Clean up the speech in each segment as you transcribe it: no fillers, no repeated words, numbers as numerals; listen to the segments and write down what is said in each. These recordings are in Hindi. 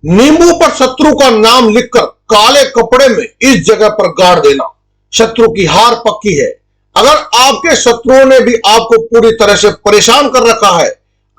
नींबू पर शत्रु का नाम लिखकर काले कपड़े में इस जगह पर गाड़ देना, शत्रु की हार पक्की है। अगर आपके शत्रुओं ने भी आपको पूरी तरह से परेशान कर रखा है,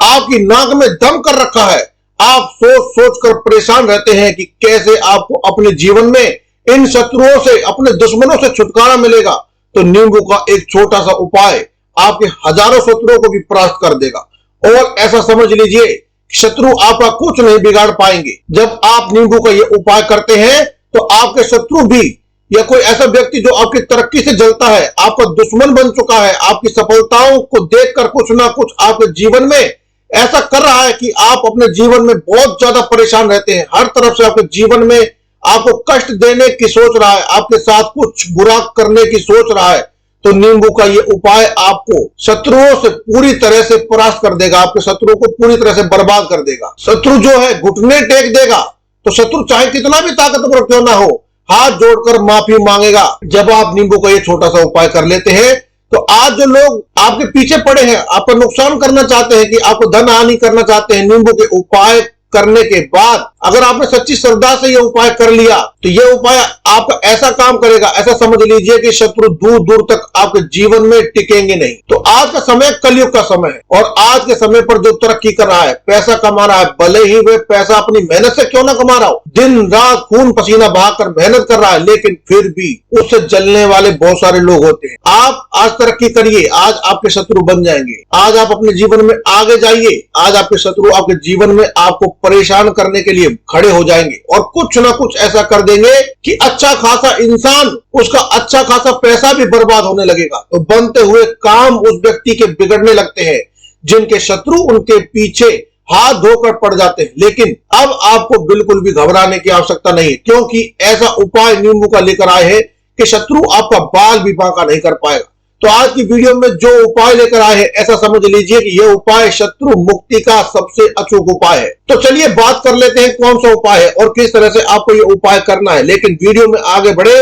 आपकी नाक में दम कर रखा है, आप सोच सोच कर परेशान रहते हैं कि कैसे आपको अपने जीवन में इन शत्रुओं से, अपने दुश्मनों से छुटकारा मिलेगा, तो नींबू का एक छोटा सा उपाय आपके हजारों शत्रुओं को भी परास्त कर देगा। और ऐसा समझ लीजिए शत्रु आपका कुछ नहीं बिगाड़ पाएंगे। जब आप नींबू का ये उपाय करते हैं तो आपके शत्रु भी, या कोई ऐसा व्यक्ति जो आपकी तरक्की से जलता है, आपका दुश्मन बन चुका है, आपकी सफलताओं को देखकर कुछ ना कुछ आपके जीवन में ऐसा कर रहा है कि आप अपने जीवन में बहुत ज्यादा परेशान रहते हैं। हर तरफ से आपके जीवन में आपको कष्ट देने की सोच रहा है, आपके साथ कुछ बुरा करने की सोच रहा है, तो नींबू का ये उपाय आपको शत्रुओं से पूरी तरह से परास्त कर देगा, आपके शत्रुओं को पूरी तरह से बर्बाद कर देगा। शत्रु जो है घुटने टेक देगा, तो शत्रु चाहे कितना भी ताकतवर क्यों ना हो, हाथ जोड़कर माफी मांगेगा जब आप नींबू का ये छोटा सा उपाय कर लेते हैं। तो आज जो लोग आपके पीछे पड़े हैं, आपका नुकसान करना चाहते हैं, कि आपको धन हानि करना चाहते हैं, नींबू के उपाय करने के बाद अगर आपने सच्ची श्रद्धा से यह उपाय कर लिया तो यह उपाय आपका ऐसा काम करेगा, ऐसा समझ लीजिए कि शत्रु दूर दूर तक आपके जीवन में टिकेंगे नहीं। तो आज का समय कलयुग का समय है, और आज के समय पर जो तरक्की कर रहा है, पैसा कमा रहा है, भले ही वह पैसा अपनी मेहनत से क्यों ना कमा रहा हो, दिन रात खून पसीना बहाकर मेहनत कर रहा है, लेकिन फिर भी उससे जलने वाले बहुत सारे लोग होते हैं। आप आज तरक्की करिए, आज आपके शत्रु बन जाएंगे, आज आप अपने जीवन में आगे जाइए, आज आपके शत्रु आपके जीवन में आपको परेशान करने के लिए खड़े हो जाएंगे और कुछ ना कुछ ऐसा कर देंगे कि अच्छा खासा इंसान, उसका अच्छा खासा पैसा भी बर्बाद होने लगेगा। तो बनते हुए काम उस व्यक्ति के बिगड़ने लगते हैं, जिनके शत्रु उनके पीछे हाथ धोकर पड़ जाते हैं। लेकिन अब आपको बिल्कुल भी घबराने की आवश्यकता नहीं है, क्योंकि ऐसा उपाय नींबू का लेकर आए हैं कि शत्रु आपका बाल भी बांका नहीं कर पाएगा। तो आज की वीडियो में जो उपाय लेकर आए हैं, ऐसा समझ लीजिए कि यह उपाय शत्रु मुक्ति का सबसे अचूक उपाय है। तो चलिए बात कर लेते हैं कौन सा उपाय है और किस तरह से आपको यह उपाय करना है। लेकिन वीडियो में आगे बढ़े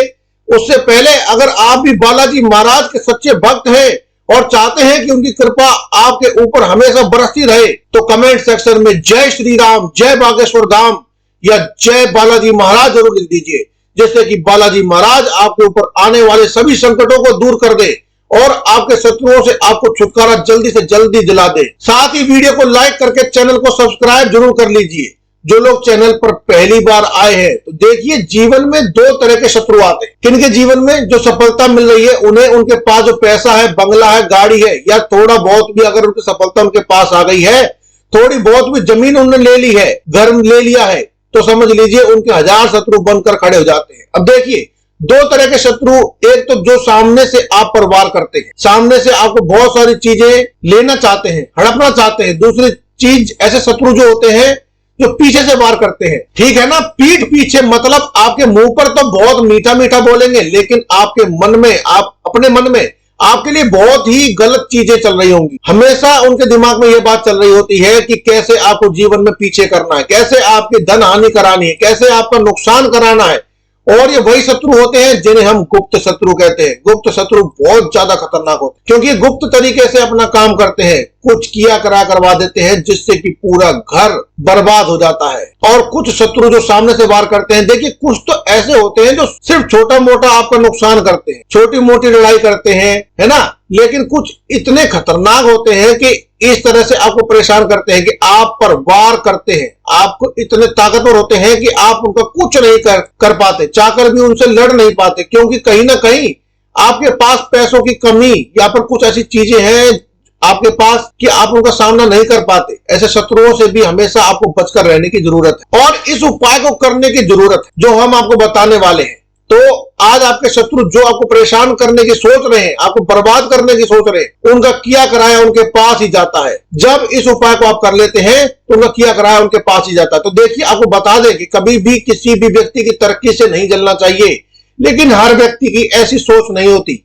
उससे पहले अगर आप भी बालाजी महाराज के सच्चे भक्त हैं और चाहते हैं कि उनकी कृपा आपके ऊपर हमेशा बरसती रहे, तो कमेंट सेक्शन में जय श्री राम, जय बागेश्वर धाम या जय बालाजी महाराज जरूर लिख दीजिए, जिससे कि बालाजी महाराज आपके ऊपर आने वाले सभी संकटों को दूर कर दे और आपके शत्रुओं से आपको छुटकारा जल्दी से जल्दी दिला दे। साथ ही वीडियो को लाइक करके चैनल को सब्सक्राइब जरूर कर लीजिए। जो लोग चैनल पर पहली बार आए हैं, तो देखिए जीवन में दो तरह के शत्रु आते हैं। किनके जीवन में जो सफलता मिल रही है, उन्हें उनके पास जो पैसा है, बंगला है, गाड़ी है, या थोड़ा बहुत भी अगर उनकी सफलता उनके पास आ गई है, थोड़ी बहुत भी जमीन उन्होंने ले ली है, घर ले लिया है, तो समझ लीजिए उनके हजार शत्रु बनकर खड़े हो जाते हैं। अब देखिए दो तरह के शत्रु, एक तो जो सामने से आप पर वार करते हैं, सामने से आपको बहुत सारी चीजें लेना चाहते हैं, हड़पना चाहते हैं। दूसरी चीज ऐसे शत्रु जो होते हैं जो पीछे से वार करते हैं, ठीक है ना, पीठ पीछे, मतलब आपके मुंह पर तो बहुत मीठा मीठा बोलेंगे, लेकिन आपके मन में, आप अपने मन में आपके लिए बहुत ही गलत चीजें चल रही होंगी। हमेशा उनके दिमाग में यह बात चल रही होती है कि कैसे आपको जीवन में पीछे करना है, कैसे आपकी धन हानि करानी है, कैसे आपका नुकसान कराना है। और ये वही शत्रु होते हैं जिन्हें हम गुप्त शत्रु कहते हैं। गुप्त शत्रु बहुत ज्यादा खतरनाक होते हैं, क्योंकि गुप्त तरीके से अपना काम करते हैं, कुछ किया करा करवा देते हैं, जिससे कि पूरा घर बर्बाद हो जाता है। और कुछ शत्रु जो सामने से वार करते हैं, देखिए कुछ तो ऐसे होते हैं जो सिर्फ छोटा मोटा आपका नुकसान करते हैं, छोटी मोटी लड़ाई करते हैं, है ना, लेकिन कुछ इतने खतरनाक होते हैं कि इस तरह से आपको परेशान करते हैं कि आप पर वार करते हैं, आपको इतने ताकतवर होते हैं कि आप उनका कुछ नहीं कर पाते, चाहकर भी उनसे लड़ नहीं पाते, क्योंकि कहीं ना कहीं आपके पास पैसों की कमी या फिर कुछ ऐसी चीजें हैं आपके पास कि आप उनका सामना नहीं कर पाते। ऐसे शत्रुओं से भी हमेशा आपको बचकर रहने की जरूरत है और इस उपाय को करने की जरूरत है जो हम आपको बताने वाले हैं। तो आज आपके शत्रु जो आपको परेशान करने की सोच रहे हैं, आपको बर्बाद करने की सोच रहे हैं, उनका किया कराया उनके पास ही जाता है। जब इस उपाय को आप कर लेते हैं तो उनका किया कराया उनके पास ही जाता है। तो देखिए आपको बता दें कि कभी भी किसी भी व्यक्ति की तरक्की से नहीं जलना चाहिए, लेकिन हर व्यक्ति की ऐसी सोच नहीं होती।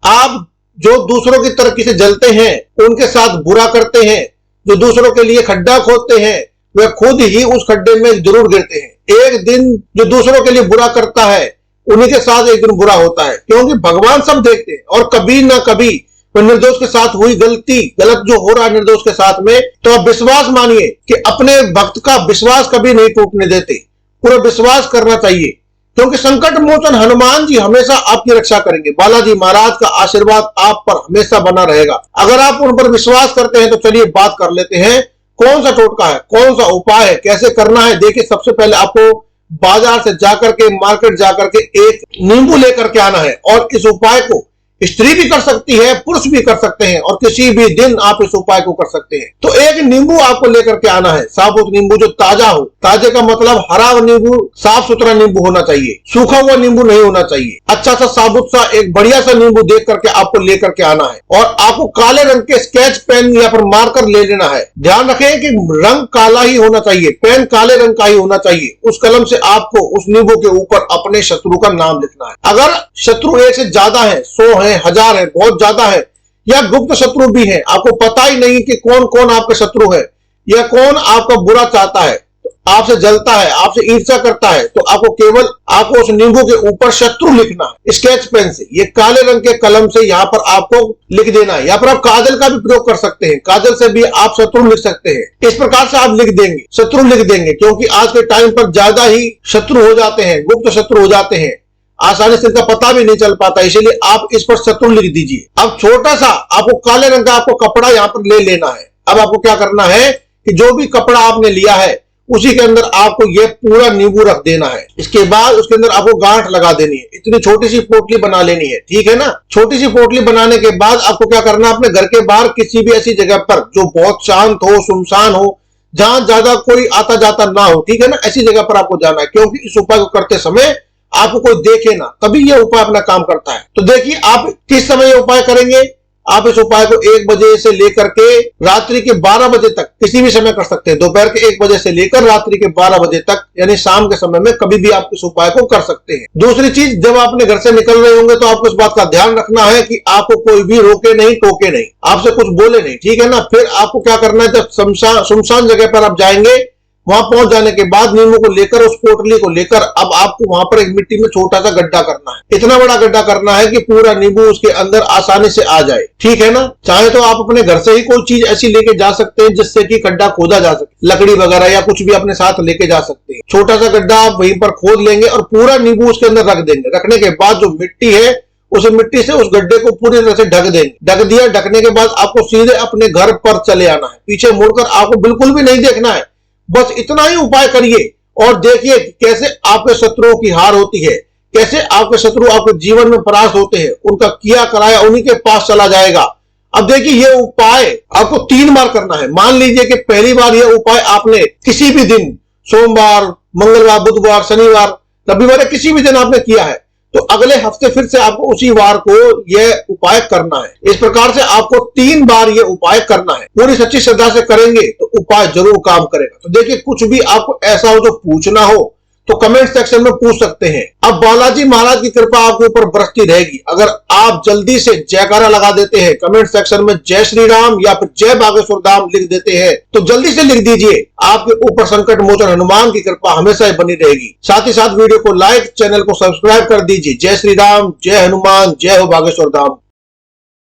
आप जो दूसरों की तरक्की से जलते हैं, उनके साथ बुरा करते हैं, जो दूसरों के लिए खड्डा खोदते हैं, वे खुद ही उस खड्डे में जरूर गिरते हैं। एक दिन जो दूसरों के लिए बुरा करता है, उन्हीं के साथ एक दिन बुरा होता है, क्योंकि भगवान सब देखते हैं और कभी ना कभी कोई निर्दोष के साथ हुई गलत जो हो रहा है निर्दोष के साथ में, तो आप विश्वास मानिए कि अपने भक्त का विश्वास कभी नहीं टूटने देते, पूरा विश्वास करना चाहिए, क्योंकि संकट मोचन हनुमान जी हमेशा आपकी रक्षा करेंगे। बालाजी महाराज का आशीर्वाद आप पर हमेशा बना रहेगा। अगर आप उन पर विश्वास करते हैं तो चलिए बात कर लेते हैं, कौन सा टोटका है, कौन सा उपाय है, कैसे करना है। देखिए, सबसे पहले आपको बाजार से जाकर के, मार्केट जाकर के एक नींबू लेकर के आना है, और इस उपाय को स्त्री भी कर सकती है, पुरुष भी कर सकते हैं, और किसी भी दिन आप इस उपाय को कर सकते हैं। तो एक नींबू आपको लेकर के आना है, साबुत नींबू जो ताजा हो। ताजे का मतलब हरा नींबू, साफ सुथरा नींबू होना चाहिए, सूखा हुआ नींबू नहीं होना चाहिए। अच्छा सा साबुत सा एक बढ़िया सा नींबू देख करके आपको लेकर के आना है, और आपको काले रंग के स्केच पेन या फिर मार्कर ले लेना है। ध्यान रखें कि रंग काला ही होना चाहिए, पेन काले रंग का ही होना चाहिए। उस कलम से आपको उस नींबू के ऊपर अपने शत्रु का नाम लिखना है। अगर शत्रु एक से ज्यादा है, 100 है, 1000 है, बहुत ज्यादा है, या गुप्त शत्रु भी है, आपको पता ही नहीं कि कौन कौन आपके शत्रु है या कौन आपका बुरा चाहता है, तो आपसे जलता है, आपसे ईर्ष्या करता है, तो आपको उस नींबू के ऊपर शत्रु लिखना है स्केच पेन से। ये काले रंग के कलम से यहाँ पर आपको लिख देना है, या फिर आप काजल का भी प्रयोग कर सकते हैं, काजल से भी आप शत्रु लिख सकते हैं। इस प्रकार से आप लिख देंगे, शत्रु लिख देंगे, क्योंकि आज के टाइम पर ज्यादा ही शत्रु हो जाते हैं, गुप्त शत्रु हो जाते हैं, आसानी से इनका पता भी नहीं चल पाता, इसीलिए आप इस पर शत्रु लिख दीजिए। अब छोटा सा आपको काले रंग का आपको कपड़ा यहाँ पर ले लेना है। अब आपको क्या करना है कि जो भी कपड़ा आपने लिया है उसी के अंदर आपको ये पूरा नींबू रख देना है। इसके बाद उसके अंदर आपको गांठ लगा देनी है, इतनी छोटी सी पोटली बना लेनी है, ठीक है ना। छोटी सी पोटली बनाने के बाद आपको क्या करना है, अपने घर के बाहर किसी भी ऐसी जगह पर जो बहुत शांत हो, सुनसान हो, जहां ज्यादा कोई आता जाता ना हो, ठीक है ना, ऐसी जगह पर आपको जाना है, क्योंकि इस उपाय को करते समय आपको कोई देखे ना, तभी ये उपाय अपना काम करता है। तो देखिए, आप किस समय ये उपाय करेंगे। आप इस उपाय को 1 बजे से लेकर के रात्रि के 12 बजे तक किसी भी समय कर सकते हैं। दोपहर के 1 बजे से लेकर रात्रि के 12 बजे तक, यानी शाम के समय में कभी भी आप इस उपाय को कर सकते हैं। दूसरी चीज, जब आप अपने घर से निकल रहे होंगे तो आपको इस बात का ध्यान रखना है कि आपको कोई भी रोके नहीं, टोके नहीं, आपसे कुछ बोले नहीं, ठीक है ना। फिर आपको क्या करना है, जब सुनसान जगह पर आप जाएंगे, वहां पहुंच जाने के बाद नींबू को लेकर, उस पोटली को लेकर, अब आपको वहां पर एक मिट्टी में छोटा सा गड्ढा करना है। इतना बड़ा गड्ढा करना है कि पूरा नींबू उसके अंदर आसानी से आ जाए, ठीक है ना। चाहे तो आप अपने घर से ही कोई चीज ऐसी लेके जा सकते हैं जिससे कि गड्ढा खोदा जा सके, लकड़ी वगैरह या कुछ भी अपने साथ लेके जा सकते हैं। छोटा सा गड्ढा आप वहीं पर खोद लेंगे और पूरा नींबू उसके अंदर रख देंगे। रखने के बाद जो मिट्टी है, उस मिट्टी से उस गड्ढे को पूरी तरह से ढक देंगे। ढक दिया, ढकने के बाद आपको सीधे अपने घर पर चले आना है। पीछे मुड़कर आपको बिल्कुल भी नहीं देखना है, बस इतना ही उपाय करिए और देखिए कैसे आपके शत्रुओं की हार होती है, कैसे आपके शत्रु आपके जीवन में परास्त होते हैं। उनका किया कराया उन्हीं के पास चला जाएगा। अब देखिए, ये उपाय आपको 3 बार करना है। मान लीजिए कि पहली बार ये उपाय आपने किसी भी दिन, सोमवार, मंगलवार, बुधवार, शनिवार, रविवार, किसी भी दिन आपने किया है, तो अगले हफ्ते फिर से आपको उसी वार को यह उपाय करना है। इस प्रकार से आपको 3 बार यह उपाय करना है। पूरी सच्ची श्रद्धा से करेंगे तो उपाय जरूर काम करेगा। तो देखिए, कुछ भी आपको ऐसा हो जो पूछना हो तो कमेंट सेक्शन में पूछ सकते हैं। अब बालाजी महाराज की कृपा आपके ऊपर बरसती रहेगी अगर आप जल्दी से जयकारा लगा देते हैं। कमेंट सेक्शन में जय श्री राम या फिर जय बागेश्वर धाम लिख देते हैं, तो जल्दी से लिख दीजिए। आपके ऊपर संकट मोचन हनुमान की कृपा हमेशा ही बनी रहेगी। साथ ही साथ वीडियो को लाइक, चैनल को सब्सक्राइब कर दीजिए। जय श्री राम, जय हनुमान, जय हो बागेश्वर धाम।